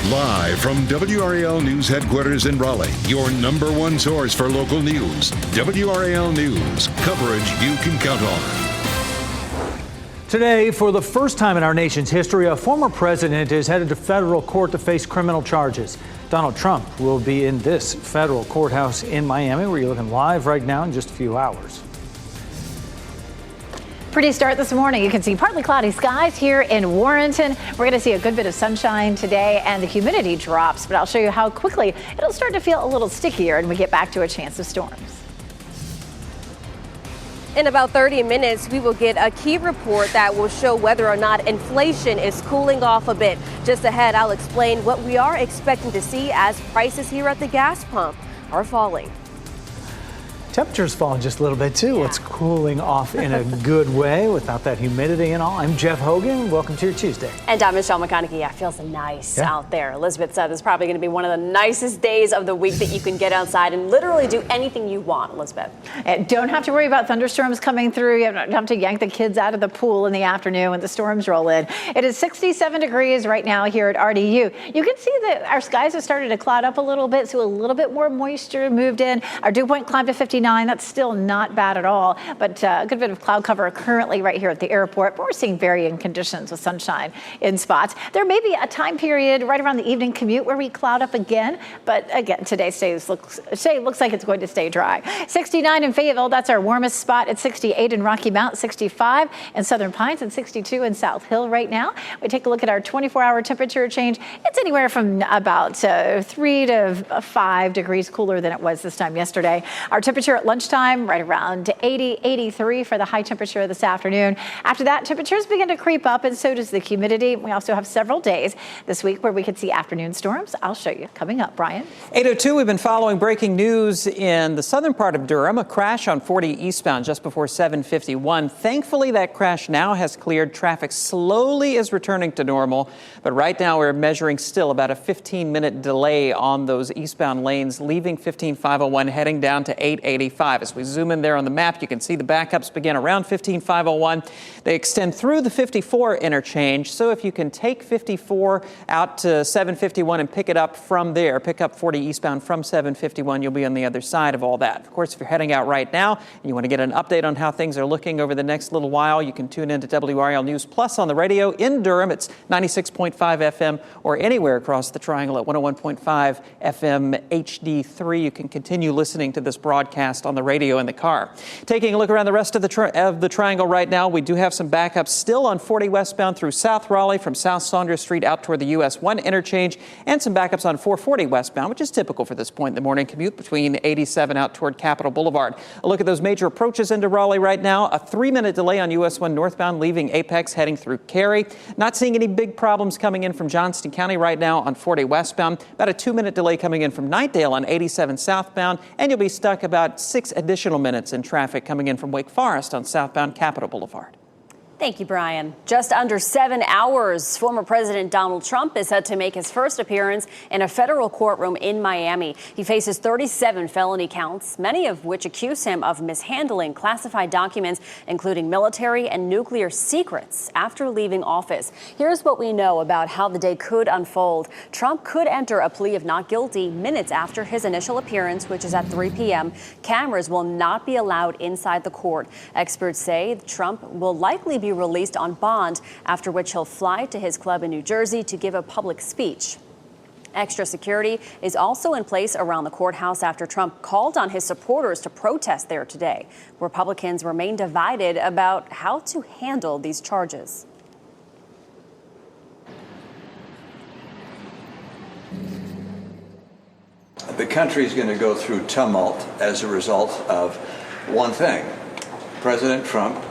Live from WRAL News Headquarters in Raleigh, your number one source for local news. WRAL News, coverage you can count on. Today, for the first time in our nation's history, a former president is headed to federal court to face criminal charges. Donald Trump will be in this federal courthouse in Miami, where you're looking live right now in just a few hours. Pretty start this morning. You can see partly cloudy skies here in Warrenton. We're going to see a good bit of sunshine today and the humidity drops, but I'll show you how quickly it'll start to feel a little stickier and we get back to a chance of storms. In about 30 minutes, we will get a key report that will show whether or not inflation is cooling off a bit. Just ahead, I'll explain what we are expecting to see as prices here at the gas pump are falling. Temperatures falling just a little bit too. Yeah. It's cooling off in a good way without that humidity and all. I'm Jeff Hogan. Welcome to your Tuesday. And I'm Michelle McConaughey. Yeah, it feels nice out there. Elizabeth said it's probably going to be one of the nicest days of the week that you can get outside and literally do anything you want, Elizabeth. And don't have to worry about thunderstorms coming through. You don't have to yank the kids out of the pool in the afternoon when the storms roll in. It is 67 degrees right now here at RDU. You can see that our skies have started to cloud up a little bit, so a little bit more moisture moved in. Our dew point climbed to 59. That's still not bad at all, but a good bit of cloud cover currently right here at the airport. But we're seeing varying conditions with sunshine in spots. There may be a time period right around the evening commute where we cloud up again, but again, today looks like it's going to stay dry. 69 in Fayetteville, that's our warmest spot at 68 in Rocky Mount, 65 in Southern Pines, and 62 in South Hill right now. We take a look at our 24-hour temperature change. It's anywhere from about 3 to 5 degrees cooler than it was this time yesterday. Our temperature at lunchtime right around 80, 83 for the high temperature this afternoon. After that, temperatures begin to creep up, and so does the humidity. We also have several days this week where we could see afternoon storms. I'll show you coming up. Brian. 8:02, we've been following breaking news in the southern part of Durham, a crash on 40 eastbound just before 7:51. Thankfully, that crash now has cleared. Traffic slowly is returning to normal, but right now we're measuring still about a 15-minute delay on those eastbound lanes, leaving 15501 heading down to 885. As we zoom in there on the map, you can see the backups begin around 15501. They extend through the 54 interchange. So if you can take 54 out to 751 and pick it up from there, pick up 40 eastbound from 751, you'll be on the other side of all that. Of course, if you're heading out right now and you want to get an update on how things are looking over the next little while, you can tune in to WRAL News Plus on the radio in Durham. It's 96.5 FM or anywhere across the triangle at 101.5 FM HD3. You can continue listening to this broadcast on the radio in the car. Taking a look around the rest of the triangle right now, we do have some backups still on 40 westbound through South Raleigh from South Saunders Street out toward the US 1 interchange, and some backups on 440 westbound, which is typical for this point in the morning commute between 87 out toward Capitol Boulevard. A look at those major approaches into Raleigh right now. A 3-minute delay on US 1 northbound leaving Apex heading through Cary. Not seeing any big problems coming in from Johnston County right now on 40 westbound. About a 2-minute delay coming in from Knightdale on 87 southbound, and you'll be stuck about 6 additional minutes in traffic coming in from Wake Forest on southbound Capitol Boulevard. Thank you, Brian. Just under 7 hours, former President Donald Trump is set to make his first appearance in a federal courtroom in Miami. He faces 37 felony counts, many of which accuse him of mishandling classified documents, including military and nuclear secrets, after leaving office. Here's what we know about how the day could unfold. Trump could enter a plea of not guilty minutes after his initial appearance, which is at 3 p.m. Cameras will not be allowed inside the court. Experts say Trump will likely be released on bond, after which he'll fly to his club in New Jersey to give a public speech. Extra security is also in place around the courthouse after Trump called on his supporters to protest there today. Republicans remain divided about how to handle these charges. The country is going to go through tumult as a result of one thing. President Trump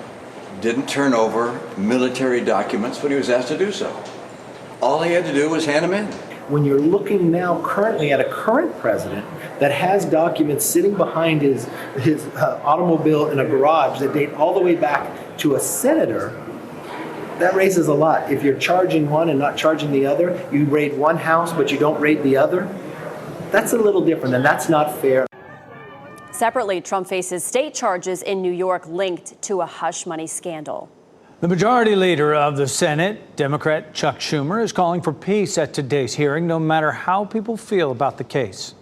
didn't turn over military documents when he was asked to do so. All he had to do was hand them in. When you're looking now currently at a current president that has documents sitting behind his automobile in a garage that date all the way back to a senator, that raises a lot. If you're charging one and not charging the other, you raid one house but you don't raid the other, that's a little different, and that's not fair. Separately, Trump faces state charges in New York linked to a hush money scandal. The majority leader of the Senate, Democrat Chuck Schumer, is calling for peace at today's hearing, no matter how people feel about the case.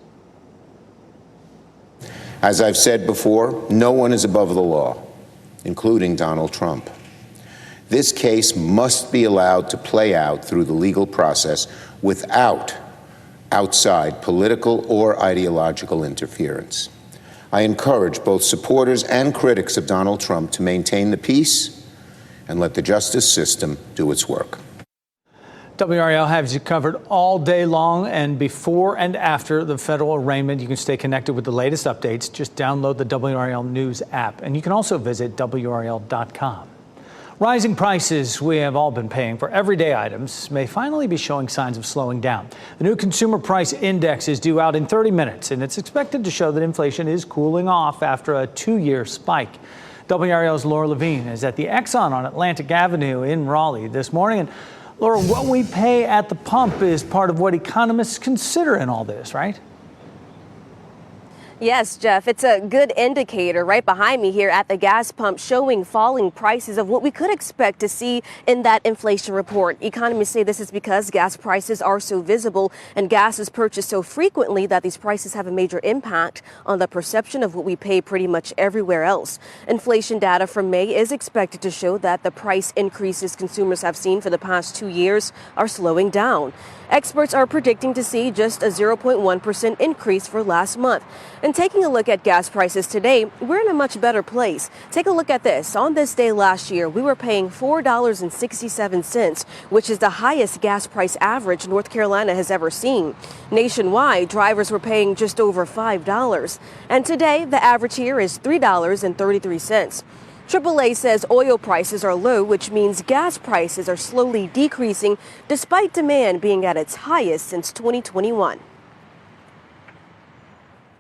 As I've said before, no one is above the law, including Donald Trump. This case must be allowed to play out through the legal process without outside political or ideological interference. I encourage both supporters and critics of Donald Trump to maintain the peace and let the justice system do its work. WRAL has you covered all day long, and before and after the federal arraignment. You can stay connected with the latest updates. Just download the WRAL News app, and you can also visit WRAL.com. Rising prices we have all been paying for everyday items may finally be showing signs of slowing down. The new Consumer Price Index is due out in 30 minutes, and it's expected to show that inflation is cooling off after a 2-year spike. WRAL's Laura Levine is at the Exxon on Atlantic Avenue in Raleigh this morning. And Laura, what we pay at the pump is part of what economists consider in all this, right? Yes, Jeff, it's a good indicator right behind me here at the gas pump, showing falling prices of what we could expect to see in that inflation report. Economists say this is because gas prices are so visible and gas is purchased so frequently that these prices have a major impact on the perception of what we pay pretty much everywhere else. Inflation data from May is expected to show that the price increases consumers have seen for the past 2 years are slowing down. Experts are predicting to see just a 0.1% increase for last month. And taking a look at gas prices today, we're in a much better place. Take a look at this. On this day last year, we were paying $4.67, which is the highest gas price average North Carolina has ever seen. Nationwide, drivers were paying just over $5. And today, the average here is $3.33. AAA says oil prices are low, which means gas prices are slowly decreasing despite demand being at its highest since 2021.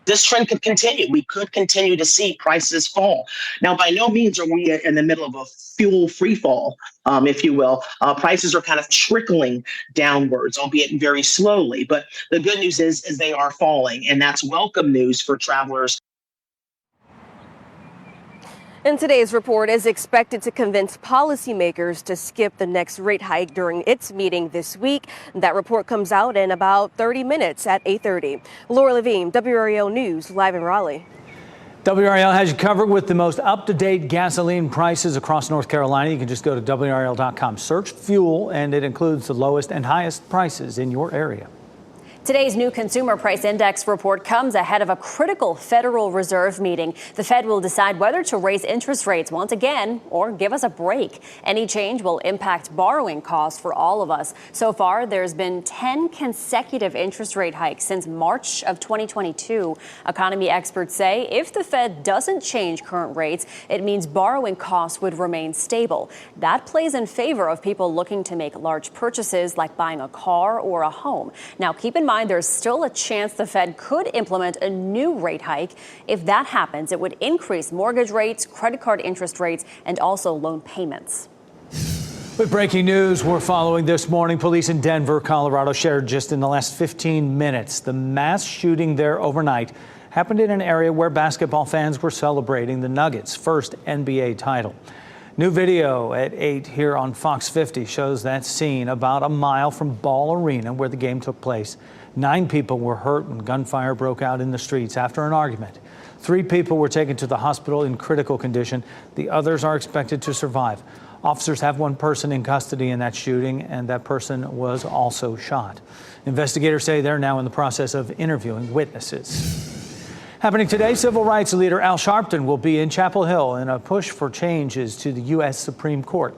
This trend could continue. We could continue to see prices fall. Now, by no means are we in the middle of a fuel free fall, if you will. Prices are kind of trickling downwards, albeit very slowly. But the good news is they are falling, and that's welcome news for travelers. And today's report is expected to convince policymakers to skip the next rate hike during its meeting this week. That report comes out in about 30 minutes at 8:30. Laura Levine, WRAL News, live in Raleigh. WRAL has you covered with the most up-to-date gasoline prices across North Carolina. You can just go to WRAL.com, search fuel, and it includes the lowest and highest prices in your area. Today's new Consumer Price Index report comes ahead of a critical Federal Reserve meeting. The Fed will decide whether to raise interest rates once again or give us a break. Any change will impact borrowing costs for all of us. So far, there's been 10 consecutive interest rate hikes since March of 2022. Economy experts say if the Fed doesn't change current rates, it means borrowing costs would remain stable. That plays in favor of people looking to make large purchases like buying a car or a home. Now, keep in mind, there's still a chance the Fed could implement a new rate hike. If that happens, it would increase mortgage rates, credit card interest rates, and also loan payments. With breaking news we're following this morning, police in Denver, Colorado shared just in the last 15 minutes the mass shooting there overnight happened in an area where basketball fans were celebrating the Nuggets' first NBA title. New video at 8 here on Fox 50 shows that scene about a mile from Ball Arena where the game took place. 9 people were hurt when gunfire broke out in the streets after an argument. 3 people were taken to the hospital in critical condition. The others are expected to survive. Officers have 1 person in custody in that shooting, and that person was also shot. Investigators say they're now in the process of interviewing witnesses. Happening today, civil rights leader Al Sharpton will be in Chapel Hill in a push for changes to the U.S. Supreme Court.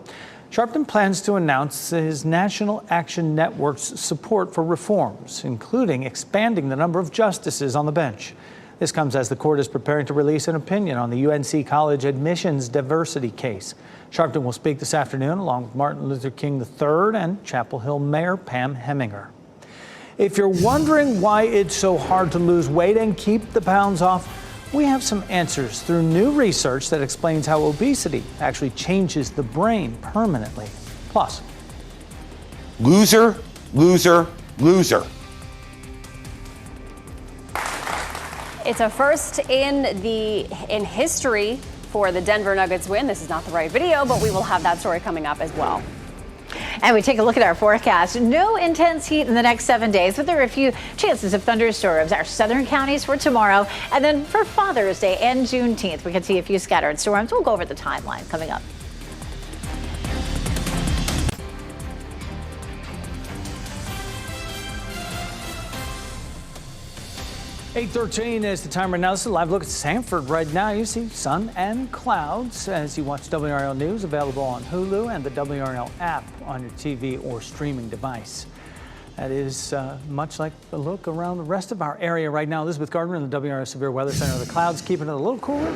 Sharpton plans to announce his National Action Network's support for reforms, including expanding the number of justices on the bench. This comes as the court is preparing to release an opinion on the UNC College admissions diversity case. Sharpton will speak this afternoon along with Martin Luther King III and Chapel Hill Mayor Pam Heminger. If you're wondering why it's so hard to lose weight and keep the pounds off, we have some answers through new research that explains how obesity actually changes the brain permanently. Plus, Loser, loser, loser. It's a first in history for the Denver Nuggets win. This is not the right video, but we will have that story coming up as well. And we take a look at our forecast. No intense heat in the next 7 days, but there are a few chances of thunderstorms. Our southern counties for tomorrow, and then for Father's Day and Juneteenth, we could see a few scattered storms. We'll go over the timeline coming up. 8:13 is the time right now. This is a live look at Sanford right now. You see sun and clouds as you watch WRAL News, available on Hulu and the WRAL app on your TV or streaming device. That is much like a look around the rest of our area right now. Elizabeth Gardner in the WRAL Severe Weather Center. The clouds keeping it a little cooler.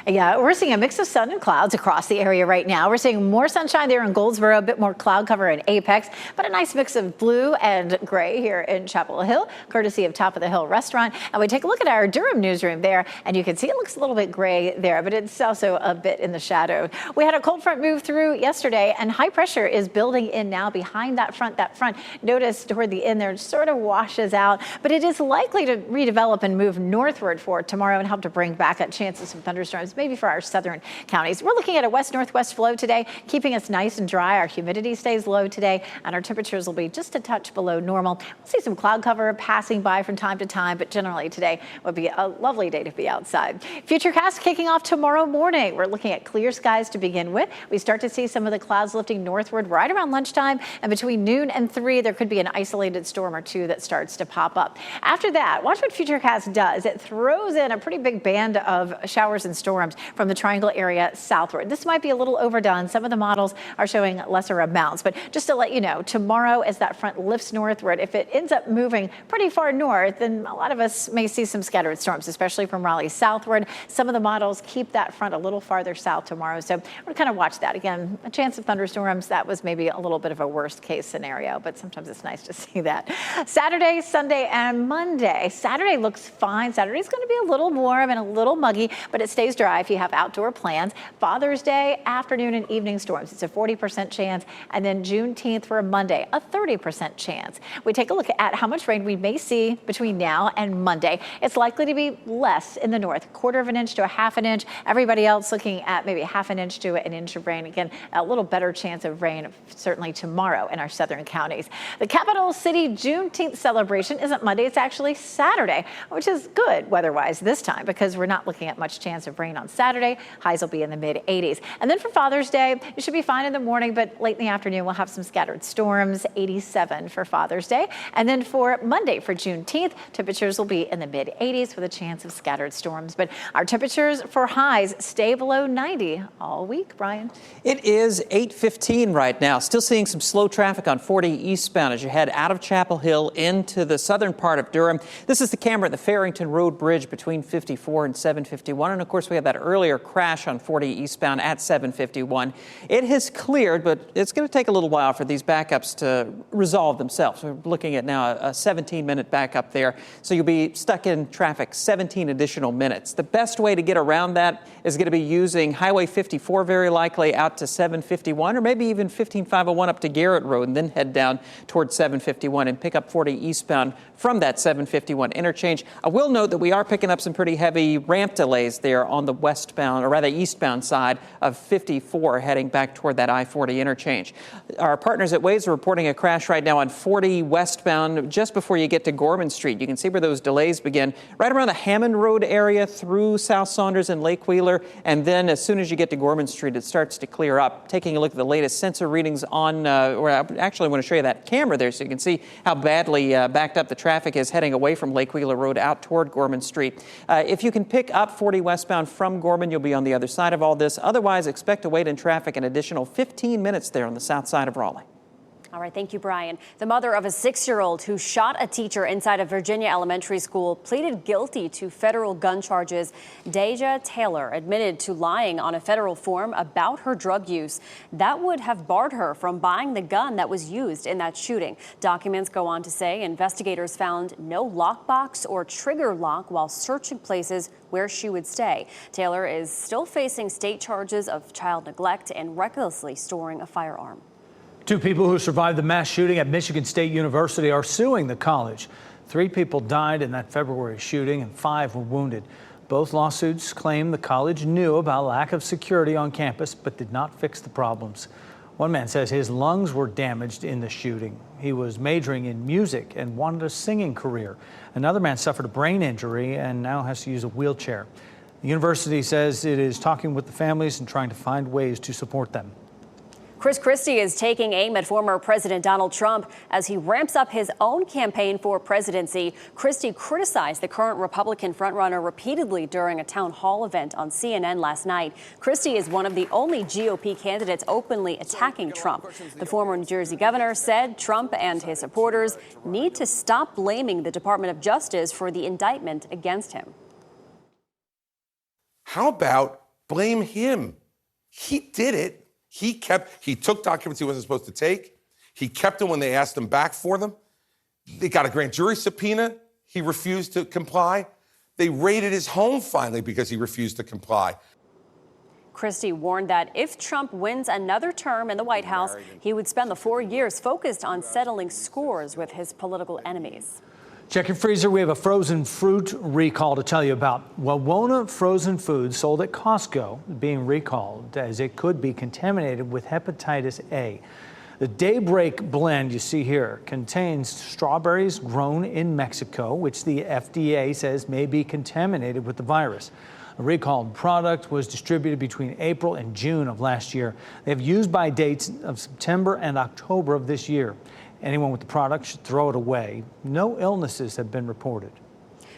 Yeah, we're seeing a mix of sun and clouds across the area right now. We're seeing more sunshine there in Goldsboro, a bit more cloud cover in Apex, but a nice mix of blue and gray here in Chapel Hill, courtesy of Top of the Hill Restaurant. And we take a look at our Durham newsroom there, and you can see it looks a little bit gray there, but it's also a bit in the shadow. We had a cold front move through yesterday, and high pressure is building in now behind that front. Notice toward the end there, it sort of washes out, but it is likely to redevelop and move northward for tomorrow and help to bring back a chance of some thunderstorms, maybe for our southern counties. We're looking at a west-northwest flow today, keeping us nice and dry. Our humidity stays low today, and our temperatures will be just a touch below normal. We'll see some cloud cover passing by from time to time, but generally today would be a lovely day to be outside. Futurecast kicking off tomorrow morning. We're looking at clear skies to begin with. We start to see some of the clouds lifting northward right around lunchtime, and between noon and 3, there could be an isolated storm or two that starts to pop up. After that, watch what Futurecast does. It throws in a pretty big band of showers and storms from the Triangle area southward. This might be a little overdone. Some of the models are showing lesser amounts, but just to let you know, tomorrow as that front lifts northward, if it ends up moving pretty far north, then a lot of us may see some scattered storms, especially from Raleigh southward. Some of the models keep that front a little farther south tomorrow, so we're kind of watch that. Again, a chance of thunderstorms. That was maybe a little bit of a worst case scenario, but sometimes it's nice to see that. Saturday, Sunday, and Monday. Saturday looks fine. Saturday's going to be a little warm and a little muggy, but it stays dry if you have outdoor plans. Father's Day, afternoon and evening storms. It's a 40% chance. And then Juneteenth for Monday, a 30% chance. We take a look at how much rain we may see between now and Monday. It's likely to be less in the north, 1/4 inch to a 1/2 inch. Everybody else looking at maybe 1/2 inch to an inch of rain. Again, a little better chance of rain certainly tomorrow in our southern counties. The capital city Juneteenth celebration isn't Monday, it's actually Saturday, which is good weather-wise this time because we're not looking at much chance of rain on Saturday. Highs will be in the mid-80s. And then for Father's Day, you should be fine in the morning, but late in the afternoon, we'll have some scattered storms, 87 for Father's Day. And then for Monday, for Juneteenth, temperatures will be in the mid-80s with a chance of scattered storms. But our temperatures for highs stay below 90 all week, Brian. It is 8:15 right now. Still seeing some slow traffic on 40 eastbound as you head out of Chapel Hill into the southern part of Durham. This is the camera at the Farrington Road Bridge between 54 and 751. And of course, we had that earlier crash on 40 eastbound at 751. It has cleared, but it's going to take a little while for these backups to resolve themselves. We're looking at now a 17-minute backup there. So you'll be stuck in traffic 17 additional minutes. The best way to get around that is going to be using Highway 54 very likely out to 751 or maybe even 15501 up to Garrett Road and then head down towards 751 and pick up 40 eastbound from that 751 interchange. I will note that we are picking up some pretty heavy ramp delays there on the westbound, or rather eastbound side of 54 heading back toward that I-40 interchange. Our partners at Waze are reporting a crash right now on 40 westbound just before you get to Gorman Street. You can see where those delays begin right around the Hammond Road area through South Saunders and Lake Wheeler, and then as soon as you get to Gorman Street, it starts to clear up. Taking a look at the latest sensor readings on, or I actually want to show you that camera there so you can see how badly backed up the traffic is heading away from Lake Wheeler Road out toward Gorman Street. If you can pick up 40 westbound from Gorman, you'll be on the other side of all this. Otherwise, expect to wait in traffic an additional 15 minutes there on the south side of Raleigh. All right, thank you, Brian. The mother of a 6-year-old who shot a teacher inside a Virginia elementary school pleaded guilty to federal gun charges. Deja Taylor admitted to lying on a federal form about her drug use. That would have barred her from buying the gun that was used in that shooting. Documents go on to say investigators found no lockbox or trigger lock while searching places where she would stay. Taylor is still facing state charges of child neglect and recklessly storing a firearm. 2 people who survived the mass shooting at Michigan State University are suing the college. 3 people died in that February shooting and 5 were wounded. Both lawsuits claim the college knew about lack of security on campus but did not fix the problems. One man says his lungs were damaged in the shooting. He was majoring in music and wanted a singing career. Another man suffered a brain injury and now has to use a wheelchair. The university says it is talking with the families and trying to find ways to support them. Chris Christie is taking aim at former President Donald Trump as he ramps up his own campaign for presidency. Christie criticized the current Republican frontrunner repeatedly during a town hall event on CNN last night. Christie is one of the only GOP candidates openly attacking Trump. The former New Jersey governor said Trump and his supporters need to stop blaming the Department of Justice for the indictment against him. How about blame him? He did it. He took documents he wasn't supposed to take. He kept them when they asked him back for them. They got a grand jury subpoena. He refused to comply. They raided his home finally because he refused to comply. Christie warned that if Trump wins another term in the White House, he would spend the 4 years focused on settling scores with his political enemies. Check your freezer. We have a frozen fruit recall to tell you about. Wawona frozen food sold at Costco being recalled as it could be contaminated with hepatitis A. The Daybreak blend you see here contains strawberries grown in Mexico, which the FDA says may be contaminated with the virus. A recalled product was distributed between April and June of last year. They have use-by dates of September and October of this year. Anyone with the product should throw it away. No illnesses have been reported.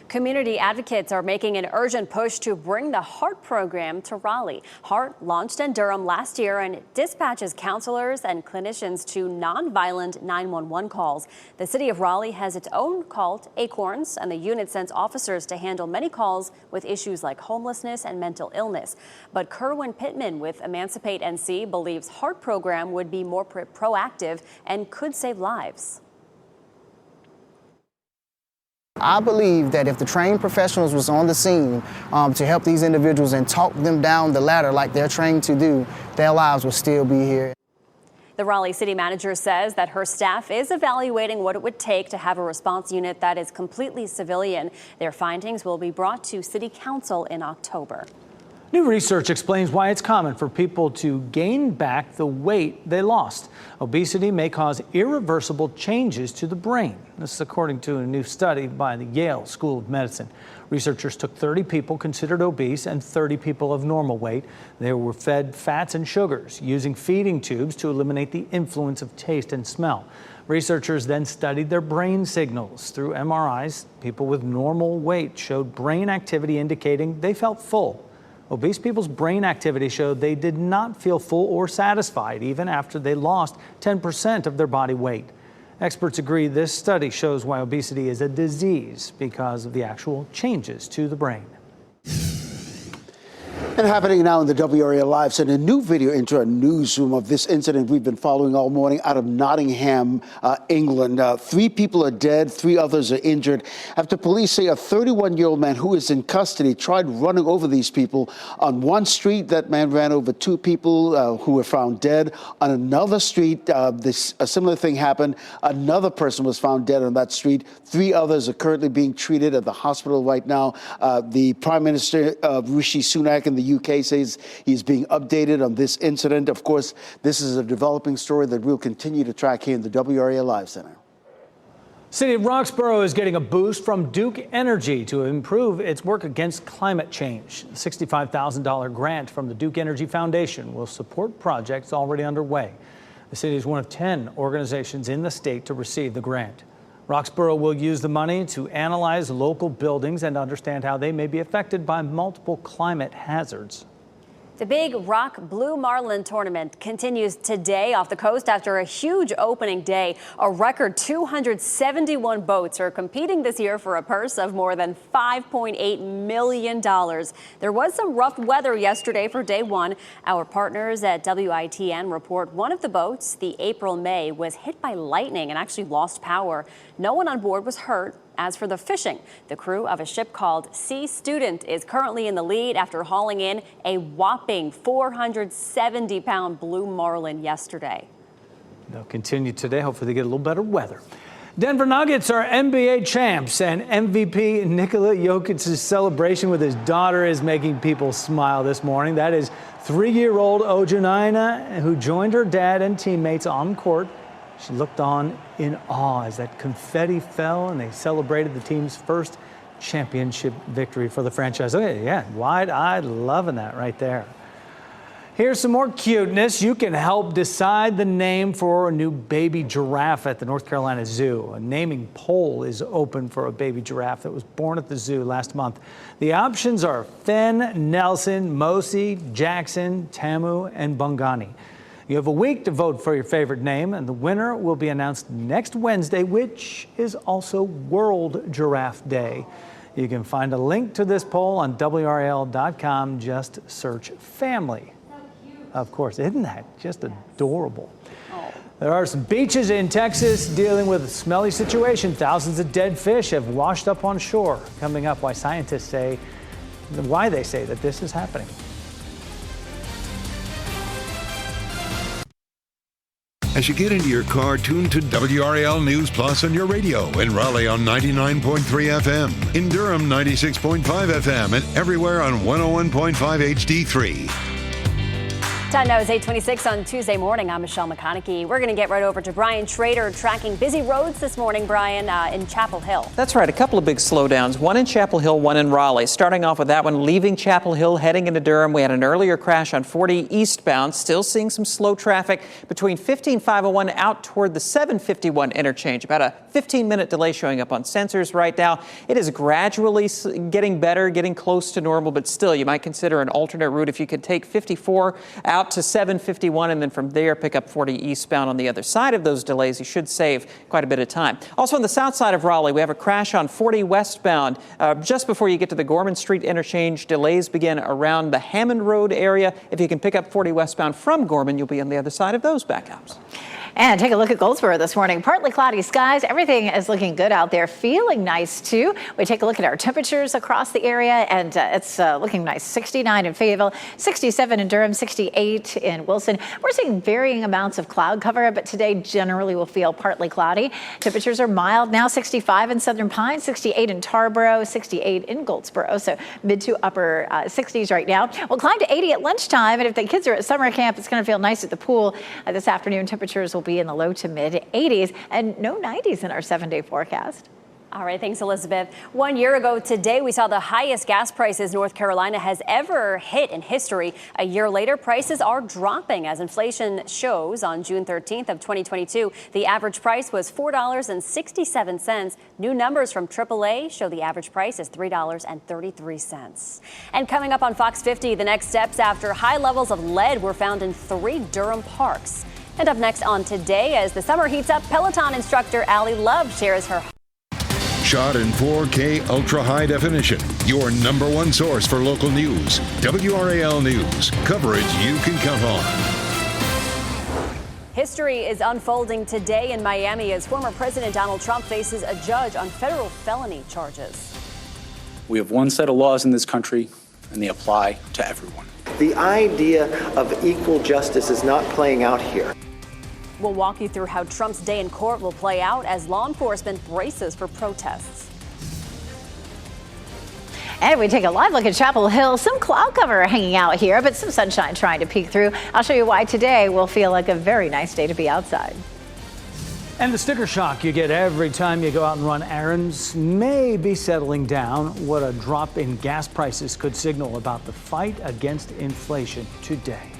Community advocates are making an urgent push to bring the HEART program to Raleigh. HEART launched in Durham last year and dispatches counselors and clinicians to nonviolent 911 calls. The city of Raleigh has its own called Acorns, and the unit sends officers to handle many calls with issues like homelessness and mental illness. But Kerwin Pittman with Emancipate NC believes HEART program would be more proactive and could save lives. I believe that if the trained professionals was on the scene to help these individuals and talk them down the ladder like they're trained to do, their lives would still be here. The Raleigh city manager says that her staff is evaluating what it would take to have a response unit that is completely civilian. Their findings will be brought to city council in October. New research explains why it's common for people to gain back the weight they lost. Obesity may cause irreversible changes to the brain. This is according to a new study by the Yale School of Medicine. Researchers took 30 people considered obese and 30 people of normal weight. They were fed fats and sugars using feeding tubes to eliminate the influence of taste and smell. Researchers then studied their brain signals through MRIs. People with normal weight showed brain activity indicating they felt full. Obese people's brain activity showed they did not feel full or satisfied even after they lost 10% of their body weight. Experts agree this study shows why obesity is a disease because of the actual changes to the brain. And happening now in the WRAL Live, sent a new video into our newsroom of this incident we've been following all morning out of Nottingham, England. 3 people are dead, 3 others are injured after police say a 31-year-old man who is in custody tried running over these people. On one street, that man ran over 2 people who were found dead. On another street, a similar thing happened. Another person was found dead on that street. 3 others are currently being treated at the hospital right now. The Prime Minister, Rishi Sunak, in the UK says he's being updated on this incident. Of course, this is a developing story that we'll continue to track here in the WRAL Live Center. City of Roxborough is getting a boost from Duke Energy to improve its work against climate change. The $65,000 grant from the Duke Energy Foundation will support projects already underway. The city is one of 10 organizations in the state to receive the grant. Roxborough will use the money to analyze local buildings and understand how they may be affected by multiple climate hazards. The Big Rock Blue Marlin tournament continues today off the coast after a huge opening day. A record 271 boats are competing this year for a purse of more than $5.8 million. There was some rough weather yesterday for day one. Our partners at WITN report one of the boats, the April May, was hit by lightning and actually lost power. No one on board was hurt. As for the fishing, the crew of a ship called Sea Student is currently in the lead after hauling in a whopping 470-pound blue marlin yesterday. They'll continue today. Hopefully they get a little better weather. Denver Nuggets are NBA champs, and MVP Nikola Jokic's celebration with his daughter is making people smile this morning. That is 3-year-old Ojanina, who joined her dad and teammates on court. She looked on in awe as that confetti fell, and they celebrated the team's first championship victory for the franchise. Okay, yeah, wide-eyed, loving that right there. Here's some more cuteness. You can help decide the name for a new baby giraffe at the North Carolina Zoo. A naming poll is open for a baby giraffe that was born at the zoo last month. The options are Finn, Nelson, Mosi, Jackson, Tamu, and Bongani. You have a week to vote for your favorite name, and the winner will be announced next Wednesday, which is also World Giraffe Day. You can find a link to this poll on WRAL.com. Just search family. Of course, isn't that just adorable? Oh. There are some beaches in Texas dealing with a smelly situation. Thousands of dead fish have washed up on shore. Coming up, why scientists say that this is happening. As you get into your car, tune to WRAL News Plus on your radio. In Raleigh on 99.3 FM. In Durham, 96.5 FM. And everywhere on 101.5 HD3. Time now is 8:26 on Tuesday morning. I'm Michelle McConaughey. We're going to get right over to Brian Schrader tracking busy roads this morning, Brian, in Chapel Hill. That's right. A couple of big slowdowns, one in Chapel Hill, one in Raleigh. Starting off with that one, leaving Chapel Hill, heading into Durham. We had an earlier crash on 40 eastbound. Still seeing some slow traffic between 15501 out toward the 751 interchange. About a 15-minute delay showing up on sensors right now. It is gradually getting better, getting close to normal, but still you might consider an alternate route if you could take 54 out to 751 and then from there pick up 40 eastbound on the other side of those delays. You should save quite a bit of time. Also on the south side of Raleigh, we have a crash on 40 westbound just before you get to the Gorman Street interchange. Delays begin around the Hammond Road area. If you can pick up 40 westbound from Gorman, you'll be on the other side of those backups. And take a look at Goldsboro this morning. Partly cloudy skies. Everything is looking good out there. Feeling nice, too. We take a look at our temperatures across the area, and it's looking nice. 69 in Fayetteville, 67 in Durham, 68 in Wilson. We're seeing varying amounts of cloud cover, but today generally will feel partly cloudy. Temperatures are mild now, 65 in Southern Pines, 68 in Tarboro, 68 in Goldsboro. So mid to upper 60s right now. We'll climb to 80 at lunchtime, and if the kids are at summer camp, it's going to feel nice at the pool. This afternoon, temperatures will be in the low to mid 80s and no 90s in our 7-day forecast. All right, thanks, Elizabeth. 1 year ago today, we saw the highest gas prices North Carolina has ever hit in history. A year later, prices are dropping as inflation shows. On June 13th of 2022, the average price was $4.67. New numbers from AAA show the average price is $3.33. And coming up on Fox 50, the next steps after high levels of lead were found in 3 Durham parks. And up next on Today, as the summer heats up, Peloton instructor Allie Love shares her shot in 4K ultra high definition. Your number one source for local news. WRAL News. Coverage you can count on. History is unfolding today in Miami as former President Donald Trump faces a judge on federal felony charges. We have one set of laws in this country, and they apply to everyone. The idea of equal justice is not playing out here. We'll walk you through how Trump's day in court will play out as law enforcement braces for protests. And we take a live look at Chapel Hill. Some cloud cover hanging out here, but some sunshine trying to peek through. I'll show you why today will feel like a very nice day to be outside. And the sticker shock you get every time you go out and run errands may be settling down. What a drop in gas prices could signal about the fight against inflation today.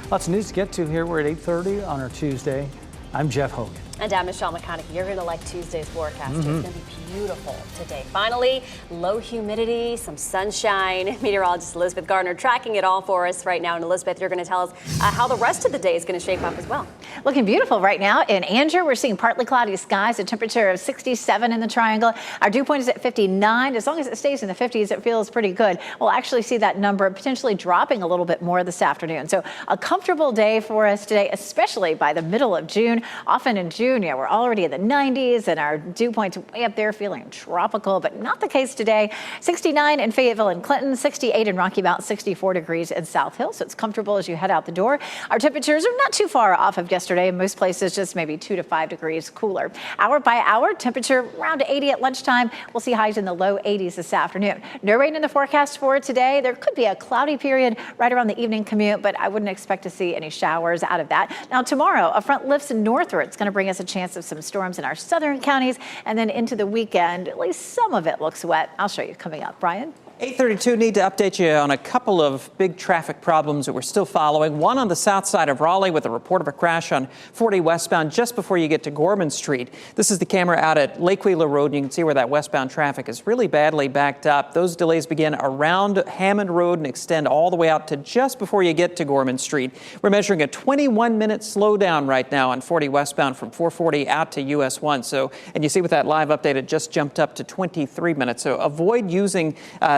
Lots of news to get to here. We're at 8:30 on our Tuesday. I'm Jeff Hogan. And I'm Michelle McConaughey. You're going to like Tuesday's forecast. It's going to be beautiful today. Finally, low humidity, some sunshine. Meteorologist Elizabeth Gardner tracking it all for us right now. And Elizabeth, you're going to tell us how the rest of the day is going to shape up as well. Looking beautiful right now in Andrew. We're seeing partly cloudy skies, a temperature of 67 in the Triangle. Our dew point is at 59. As long as it stays in the 50s, it feels pretty good. We'll actually see that number potentially dropping a little bit more this afternoon. So a comfortable day for us today, especially by the middle of June. Often in June, June. Yeah, we're already in the 90s and our dew points way up there feeling tropical, but not the case today. 69 in Fayetteville and Clinton, 68 in Rocky Mount, 64 degrees in South Hill. So it's comfortable as you head out the door. Our temperatures are not too far off of yesterday. In most places, just maybe 2 to 5 degrees cooler. Hour by hour, temperature around 80 at lunchtime. We'll see highs in the low 80s this afternoon. No rain in the forecast for today. There could be a cloudy period right around the evening commute, but I wouldn't expect to see any showers out of that. Now tomorrow, a front lifts northward. It's going to bring us a chance of some storms in our southern counties, and then into the weekend, at least some of it looks wet. I'll show you coming up. Brian? 8:32, need to update you on a couple of big traffic problems that we're still following. One on the south side of Raleigh with a report of a crash on 40 westbound just before you get to Gorman Street. This is the camera out at Lake Wheeler Road, and you can see where that westbound traffic is really badly backed up. Those delays begin around Hammond Road and extend all the way out to just before you get to Gorman Street. We're measuring a 21-minute slowdown right now on 40 westbound from 440 out to US 1. So, and you see with that live update, it just jumped up to 23 minutes. So avoid using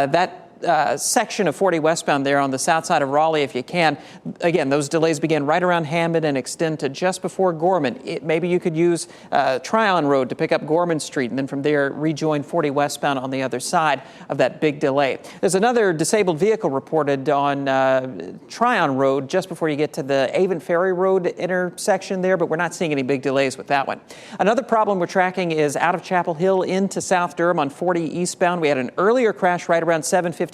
that section of 40 westbound there on the south side of Raleigh if you can. Again, those delays begin right around Hammond and extend to just before Gorman. Maybe you could use Tryon Road to pick up Gorman Street and then from there rejoin 40 westbound on the other side of that big delay. There's another disabled vehicle reported on Tryon Road just before you get to the Avon Ferry Road intersection there, but we're not seeing any big delays with that one. Another problem we're tracking is out of Chapel Hill into South Durham on 40 eastbound. We had an earlier crash right around 7:51.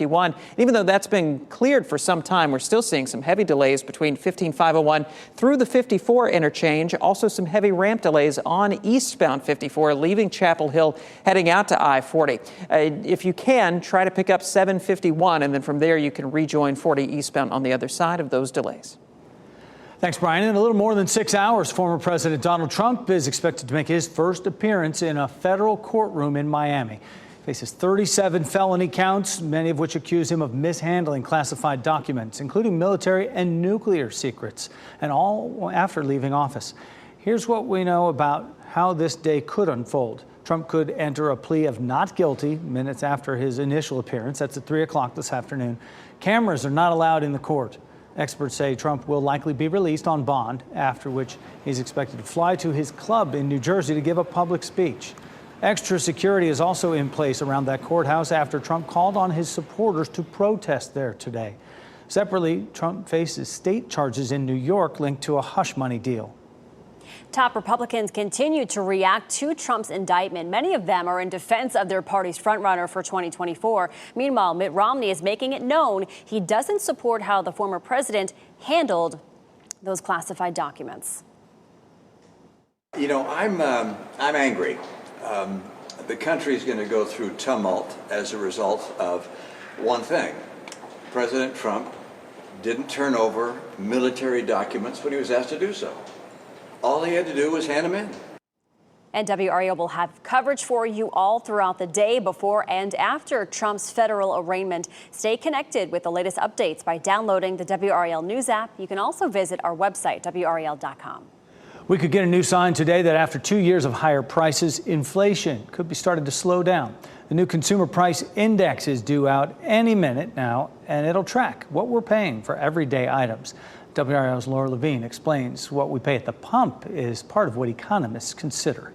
Even though that's been cleared for some time, we're still seeing some heavy delays between 15501 through the 54 interchange. Also some heavy ramp delays on eastbound 54 leaving Chapel Hill heading out to I-40. If you can, try to pick up 751 and then from there you can rejoin 40 eastbound on the other side of those delays. Thanks, Brian. In a little more than 6 hours, former President Donald Trump is expected to make his first appearance in a federal courtroom in Miami. Faces 37 felony counts, many of which accuse him of mishandling classified documents, including military and nuclear secrets, and all after leaving office. Here's what we know about how this day could unfold. Trump could enter a plea of not guilty minutes after his initial appearance. That's at 3 o'clock this afternoon. Cameras are not allowed in the court. Experts say Trump will likely be released on bond, after which he's expected to fly to his club in New Jersey to give a public speech. Extra security is also in place around that courthouse after Trump called on his supporters to protest there today. Separately, Trump faces state charges in New York linked to a hush money deal. Top Republicans continue to react to Trump's indictment. Many of them are in defense of their party's frontrunner for 2024. Meanwhile, Mitt Romney is making it known he doesn't support how the former president handled those classified documents. You know, I'm angry. The country is going to go through tumult as a result of one thing. President Trump didn't turn over military documents when he was asked to do so. All he had to do was hand them in. And WRAL will have coverage for you all throughout the day before and after Trump's federal arraignment. Stay connected with the latest updates by downloading the WRAL News app. You can also visit our website, WRAL.com. We could get a new sign today that after 2 years of higher prices, inflation could be starting to slow down. The new consumer price index is due out any minute now, and it'll track what we're paying for everyday items. WRAL's Laura Levine explains what we pay at the pump is part of what economists consider.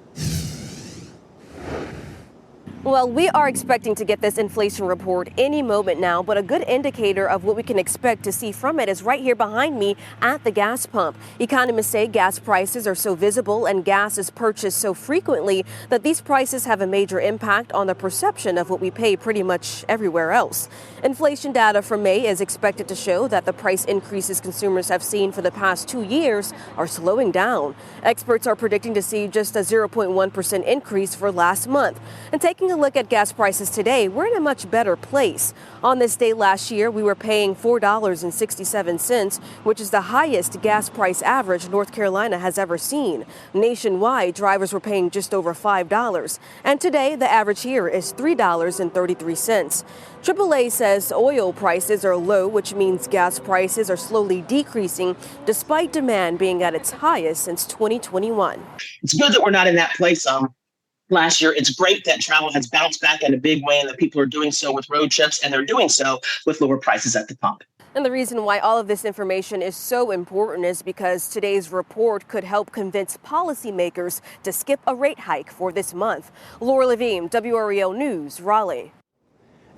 Well, we are expecting to get this inflation report any moment now, but a good indicator of what we can expect to see from it is right here behind me at the gas pump. Economists say gas prices are so visible and gas is purchased so frequently that these prices have a major impact on the perception of what we pay pretty much everywhere else. Inflation data from May is expected to show that the price increases consumers have seen for the past 2 years are slowing down. Experts are predicting to see just a 0.1% increase for last month. And taking a look at gas prices today, we're in a much better place. On this day last year, we were paying $4.67, which is the highest gas price average North Carolina has ever seen. Nationwide, drivers were paying just over $5. And today, the average here is $3.33. AAA says oil prices are low, which means gas prices are slowly decreasing despite demand being at its highest since 2021. It's good that we're not in that place last year. It's great that travel has bounced back in a big way and that people are doing so with road trips, and they're doing so with lower prices at the pump. And the reason why all of this information is so important is because today's report could help convince policymakers to skip a rate hike for this month. Laura Levine, WRAL News, Raleigh.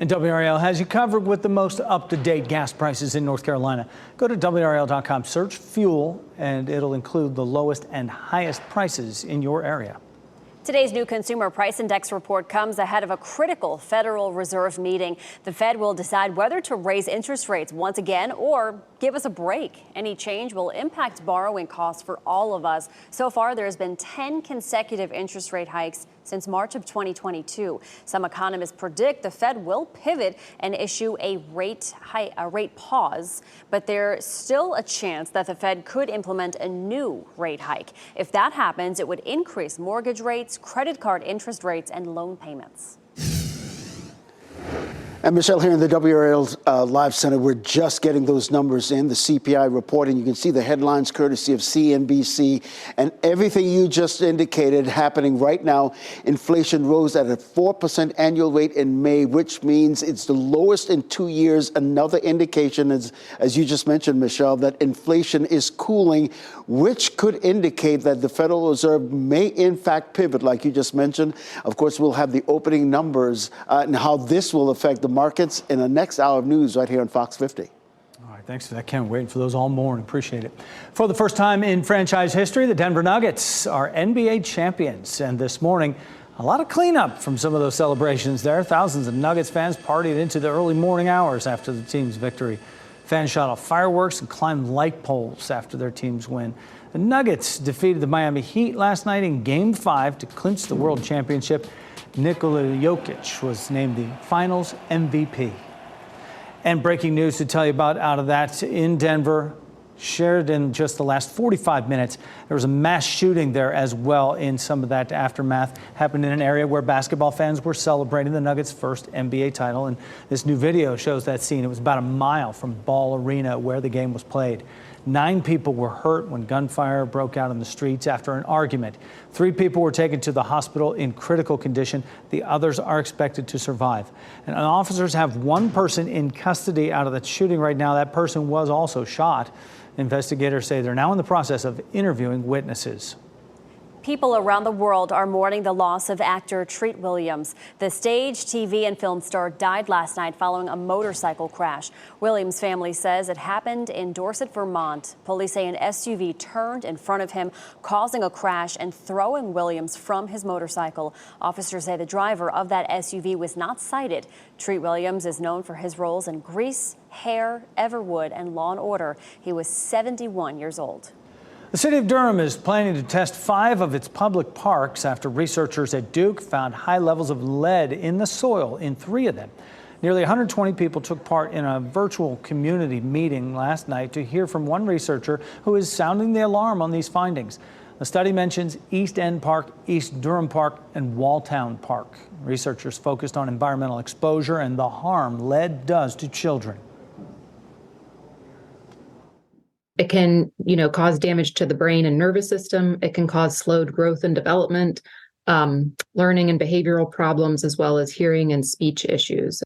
And WRAL has you covered with the most up-to-date gas prices in North Carolina. Go to WRAL.com, search fuel, and it'll include the lowest and highest prices in your area. Today's new Consumer Price Index report comes ahead of a critical Federal Reserve meeting. The Fed will decide whether to raise interest rates once again or give us a break. Any change will impact borrowing costs for all of us. So far, there has been 10 consecutive interest rate hikes since March of 2022. Some economists predict the Fed will pivot and issue a rate pause, but there's still a chance that the Fed could implement a new rate hike. If that happens, it would increase mortgage rates, credit card interest rates, and loan payments. And Michelle, here in the WRAL Live Center, we're just getting those numbers in, the CPI report, and you can see the headlines courtesy of CNBC. And everything you just indicated happening right now. Inflation rose at a 4% annual rate in May, which means it's the lowest in 2 years. Another indication, as you just mentioned, Michelle, that inflation is cooling, which could indicate that the Federal Reserve may in fact pivot, like you just mentioned. Of course, we'll have the opening numbers and how this will affect the markets in the next hour of news right here on Fox 50. All right, thanks for that, Ken. Waiting for those all morning. Appreciate it. For the first time in franchise history, the Denver Nuggets are NBA champions. And this morning, a lot of cleanup from some of those celebrations there. Thousands of Nuggets fans partied into the early morning hours after the team's victory. Fans shot off fireworks and climbed light poles after their team's win. The Nuggets defeated the Miami Heat last night in Game 5 to clinch the World Championship. Nikola Jokic was named the Finals MVP. And breaking news to tell you about out of that in Denver, shared in just the last 45 minutes. There was a mass shooting there as well in some of that aftermath. Happened in an area where basketball fans were celebrating the Nuggets' first NBA title. And this new video shows that scene. It was about a mile from Ball Arena where the game was played. 9 people were hurt when gunfire broke out in the streets after an argument. 3 people were taken to the hospital in critical condition. The others are expected to survive. And officers have 1 person in custody out of that shooting right now. That person was also shot. Investigators say they're now in the process of interviewing witnesses. People around the world are mourning the loss of actor Treat Williams. The stage, TV, and film star died last night following a motorcycle crash. Williams' family says it happened in Dorset, Vermont. Police say an SUV turned in front of him, causing a crash and throwing Williams from his motorcycle. Officers say the driver of that SUV was not cited. Treat Williams is known for his roles in Grease, Hair, Everwood, and Law & Order. He was 71 years old. The city of Durham is planning to test 5 of its public parks after researchers at Duke found high levels of lead in the soil in 3 of them. Nearly 120 people took part in a virtual community meeting last night to hear from one researcher who is sounding the alarm on these findings. The study mentions East End Park, East Durham Park, and Walltown Park. Researchers focused on environmental exposure and the harm lead does to children. It can, cause damage to the brain and nervous system. It can cause slowed growth and development, learning and behavioral problems, as well as hearing and speech issues.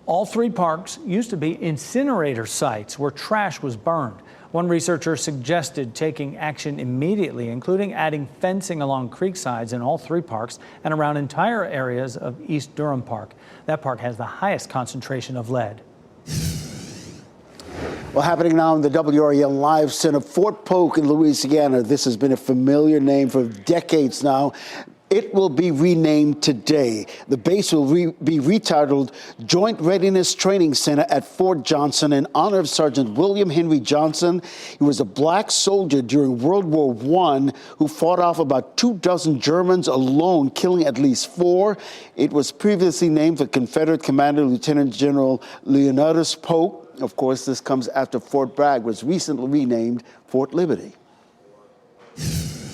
All 3 parks used to be incinerator sites where trash was burned. One researcher suggested taking action immediately, including adding fencing along creek sides in all 3 parks and around entire areas of East Durham Park. That park has the highest concentration of lead. Well, happening now in the WRAL Live Center, Fort Polk in Louisiana. This has been a familiar name for decades now. It will be renamed today. The base will be retitled Joint Readiness Training Center at Fort Johnson in honor of Sergeant William Henry Johnson. He was a black soldier during World War I who fought off about 24 Germans alone, killing at least 4. It was previously named for Confederate Commander Lieutenant General Leonidas Polk. Of course, this comes after Fort Bragg was recently renamed Fort Liberty.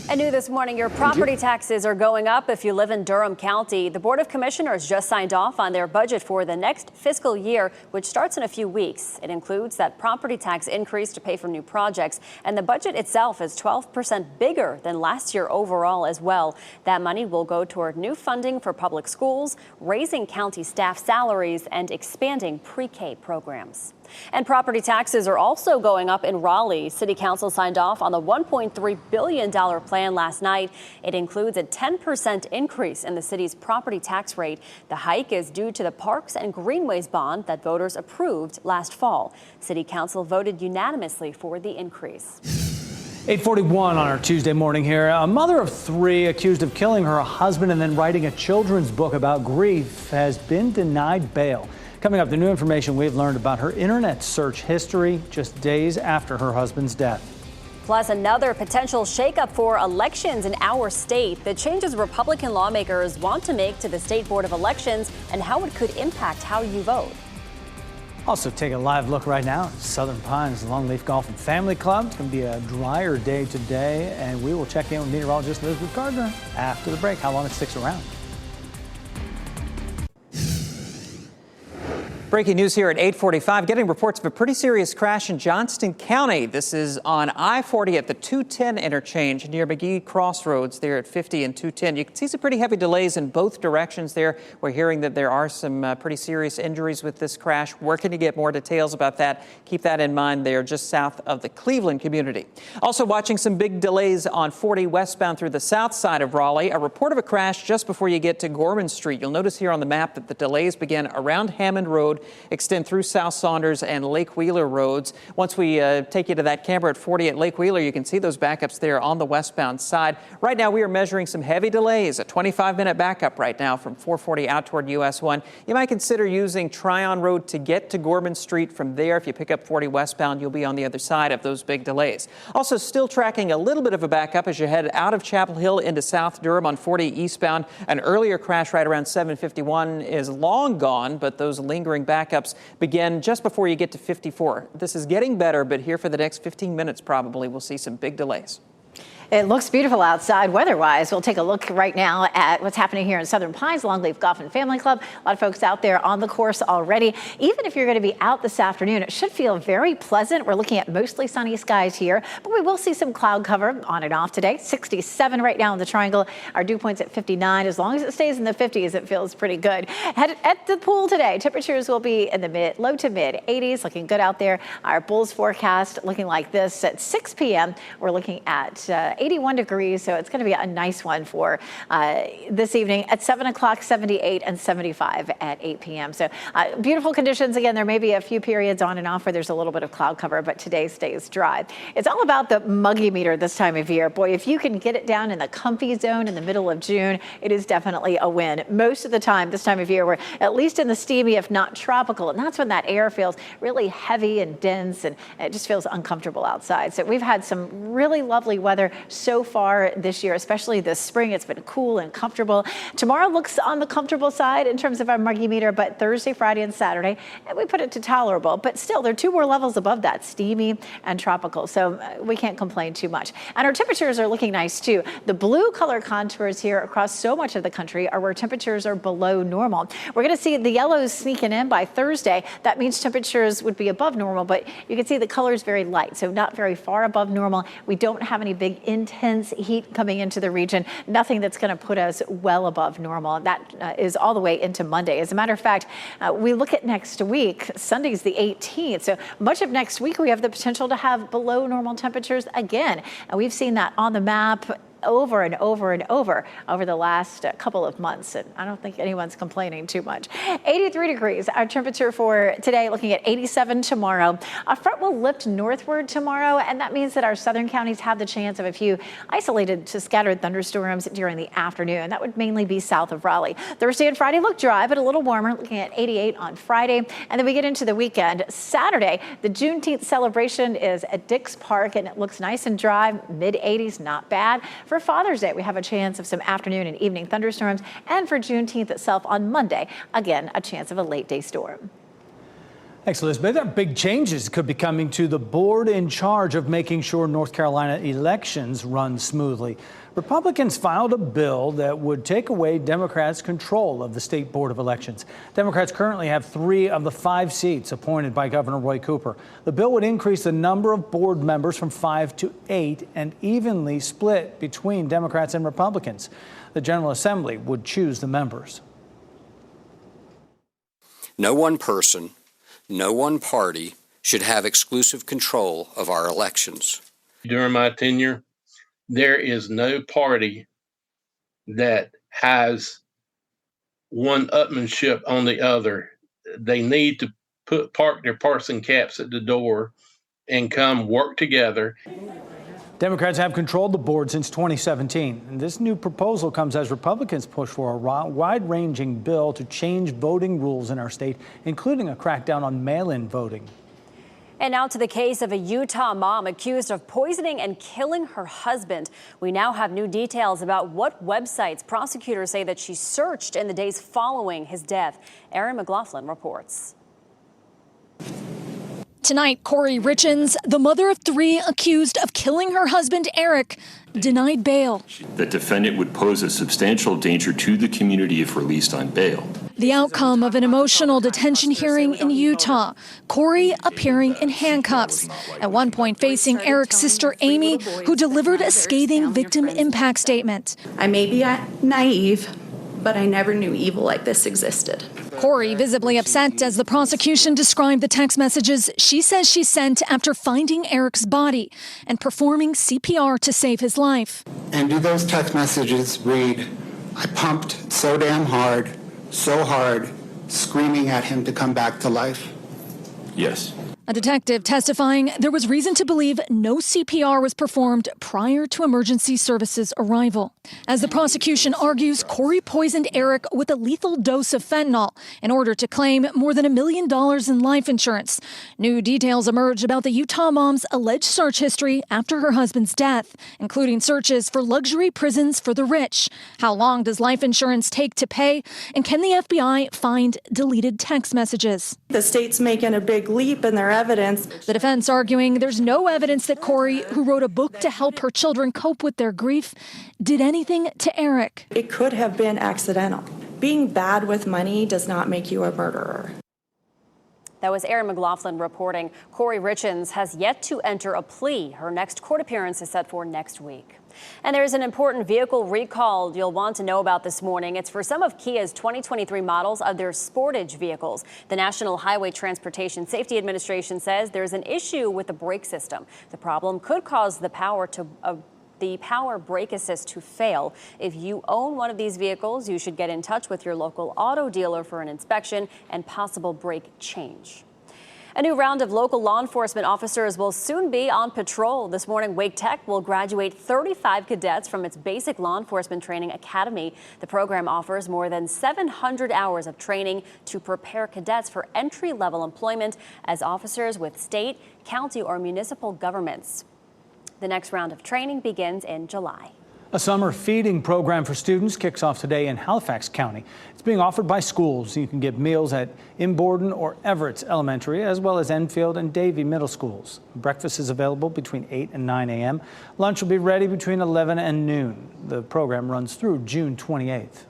And new this morning, your property taxes are going up if you live in Durham County. The Board of Commissioners just signed off on their budget for the next fiscal year, which starts in a few weeks. It includes that property tax increase to pay for new projects, and the budget itself is 12% bigger than last year overall as well. That money will go toward new funding for public schools, raising county staff salaries, and expanding pre-K programs. And property taxes are also going up in Raleigh. City Council signed off on the $1.3 billion plan last night. It includes a 10% increase in the city's property tax rate. The hike is due to the Parks and Greenways bond that voters approved last fall. City Council voted unanimously for the increase. 8:41 on our Tuesday morning here. A mother of three accused of killing her husband and then writing a children's book about grief has been denied bail. Coming up, the new information we've learned about her internet search history just days after her husband's death. Plus, another potential shakeup for elections in our state. The changes Republican lawmakers want to make to the State Board of Elections and how it could impact how you vote. Also, take a live look right now at Southern Pines Longleaf Golf and Family Club. It's going to be a drier day today, and we will check in with meteorologist Elizabeth Gardner after the break. How long it sticks around. Breaking news here at 8:45, getting reports of a pretty serious crash in Johnston County. This is on I-40 at the 210 interchange near McGee Crossroads there at 50 and 210. You can see some pretty heavy delays in both directions there. We're hearing that there are some pretty serious injuries with this crash. Working to get more details about that. Keep that in mind there just south of the Cleveland community. Also watching some big delays on 40 westbound through the south side of Raleigh. A report of a crash just before you get to Gorman Street. You'll notice here on the map that the delays begin around Hammond Road, extend through South Saunders and Lake Wheeler roads. Once we take you to that camera at 40 at Lake Wheeler, you can see those backups there on the westbound side. Right now, we are measuring some heavy delays, a 25-minute backup right now from 440 out toward US 1. You might consider using Tryon Road to get to Gorman Street. From there, if you pick up 40 westbound, you'll be on the other side of those big delays. Also, still tracking a little bit of a backup as you head out of Chapel Hill into South Durham on 40 eastbound. An earlier crash right around 751 is long gone, but those lingering backups begin just before you get to 54. This is getting better, but here for the next 15 minutes probably we'll see some big delays. It looks beautiful outside weather-wise. We'll take a look right now at what's happening here in Southern Pines Longleaf Golf and Family Club. A lot of folks out there on the course already. Even if you're going to be out this afternoon, it should feel very pleasant. We're looking at mostly sunny skies here, but we will see some cloud cover on and off today. 67 right now in the Triangle. Our dew point's at 59. As long as it stays in the 50s, it feels pretty good. At the pool today, temperatures will be in the low to mid 80s. Looking good out there. Our Bulls forecast looking like this at 6 p.m. We're looking at 81 degrees, so it's going to be a nice one for this evening. At 7 o'clock, 78 and 75 at 8 p.m. So beautiful conditions. Again, there may be a few periods on and off where there's a little bit of cloud cover, but today stays dry. It's all about the muggy meter this time of year. Boy, if you can get it down in the comfy zone in the middle of June, it is definitely a win. Most of the time this time of year, we're at least in the steamy, if not tropical, and that's when that air feels really heavy and dense, and it just feels uncomfortable outside. So we've had some really lovely weather so far this year, especially this spring. It's been cool and comfortable. Tomorrow looks on the comfortable side in terms of our muggy meter, but Thursday, Friday, and Saturday, we put it to tolerable. But still, there are two more levels above that, steamy and tropical. So we can't complain too much. And our temperatures are looking nice too. The blue color contours here across so much of the country are where temperatures are below normal. We're going to see the yellows sneaking in by Thursday. That means temperatures would be above normal, but you can see the color is very light, so not very far above normal. We don't have any big intense heat coming into the region, nothing that's going to put us well above normal. That is all the way into Monday. As a matter of fact, we look at next week. Sunday's the 18th. So much of next week, we have the potential to have below normal temperatures again. And we've seen that on the map over and over and over the last couple of months, and I don't think anyone's complaining too much. 83 degrees, our temperature for today, looking at 87 tomorrow. A front will lift northward tomorrow, and that means that our southern counties have the chance of a few isolated to scattered thunderstorms during the afternoon. That would mainly be south of Raleigh. Thursday and Friday look dry, but a little warmer, looking at 88 on Friday, and then we get into the weekend. Saturday, the Juneteenth celebration is at Dix Park, and it looks nice and dry, mid-80s, not bad. For Father's Day, we have a chance of some afternoon and evening thunderstorms. And for Juneteenth itself on Monday, again, a chance of a late day storm. Thanks, Elizabeth. Big changes could be coming to the board in charge of making sure North Carolina elections run smoothly. Republicans filed a bill that would take away Democrats' control of the state board of elections. Democrats currently have 3 of the 5 seats appointed by Governor Roy Cooper. The bill would increase the number of board members from 5 to 8 and evenly split between Democrats and Republicans. The General Assembly would choose the members. No one person, no one party should have exclusive control of our elections. During my tenure, there is no party that has one upmanship on the other. They need to park their partisan caps at the door and come work together. Democrats have controlled the board since 2017. And this new proposal comes as Republicans push for a wide-ranging bill to change voting rules in our state, including a crackdown on mail-in voting. And now to the case of a Utah mom accused of poisoning and killing her husband. We now have new details about what websites prosecutors say that she searched in the days following his death. Erin McLaughlin reports. Tonight, Corey Richens, the mother of 3 accused of killing her husband, Eric, denied bail. The defendant would pose a substantial danger to the community if released on bail. The outcome of an emotional detention hearing in Utah, Corey appearing in handcuffs, at one point facing Eric's sister Amy, who delivered a scathing victim impact statement. I may be naive, but I never knew evil like this existed. Corey visibly upset as the prosecution described the text messages she says she sent after finding Eric's body and performing CPR to save his life. And do those text messages read, "I pumped so damn hard, so hard, screaming at him to come back to life"? Yes. A detective testifying there was reason to believe no CPR was performed prior to emergency services arrival. As the prosecution argues, Corey poisoned Eric with a lethal dose of fentanyl in order to claim more than $1 million in life insurance. New details emerge about the Utah mom's alleged search history after her husband's death, including searches for luxury prisons for the rich. How long does life insurance take to pay? And can the FBI find deleted text messages? The state's making a big leap in their evidence. The defense arguing there's no evidence that Corey, who wrote a book to help her children cope with their grief, did anything to Eric. It could have been accidental. Being bad with money does not make you a murderer. That was Erin McLaughlin reporting. Corey Richens has yet to enter a plea. Her next court appearance is set for next week. And there's an important vehicle recall you'll want to know about this morning. It's for some of Kia's 2023 models of their Sportage vehicles. The National Highway Transportation Safety Administration says there's an issue with the brake system. The problem could cause the power brake assist to fail. If you own one of these vehicles, you should get in touch with your local auto dealer for an inspection and possible brake change. A new round of local law enforcement officers will soon be on patrol. This morning, Wake Tech will graduate 35 cadets from its basic law enforcement training academy. The program offers more than 700 hours of training to prepare cadets for entry-level employment as officers with state, county, or municipal governments. The next round of training begins in July. A summer feeding program for students kicks off today in Halifax County. It's being offered by schools. You can get meals at Imborden or Everett's Elementary, as well as Enfield and Davie Middle Schools. Breakfast is available between 8 and 9 a.m. Lunch will be ready between 11 and noon. The program runs through June 28th.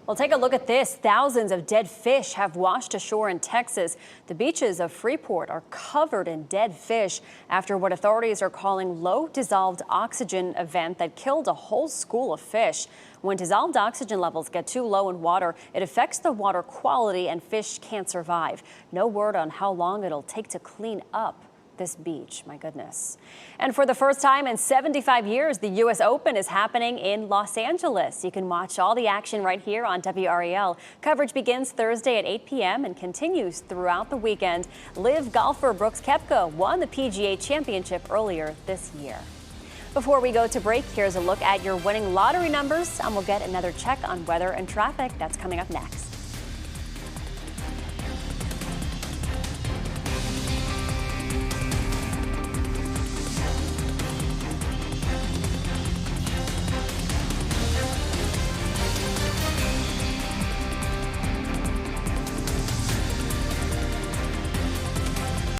Well, take a look at this. Thousands of dead fish have washed ashore in Texas. The beaches of Freeport are covered in dead fish after what authorities are calling low dissolved oxygen event that killed a whole school of fish. When dissolved oxygen levels get too low in water, it affects the water quality and fish can't survive. No word on how long it'll take to clean up this beach. My goodness. And for the first time in 75 years, the U.S. Open is happening in Los Angeles. You can watch all the action right here on WRAL. Coverage begins Thursday at 8 p.m. and continues throughout the weekend. Live golfer Brooks Koepka won the PGA Championship earlier this year. Before we go to break, here's a look at your winning lottery numbers, and we'll get another check on weather and traffic. That's coming up next.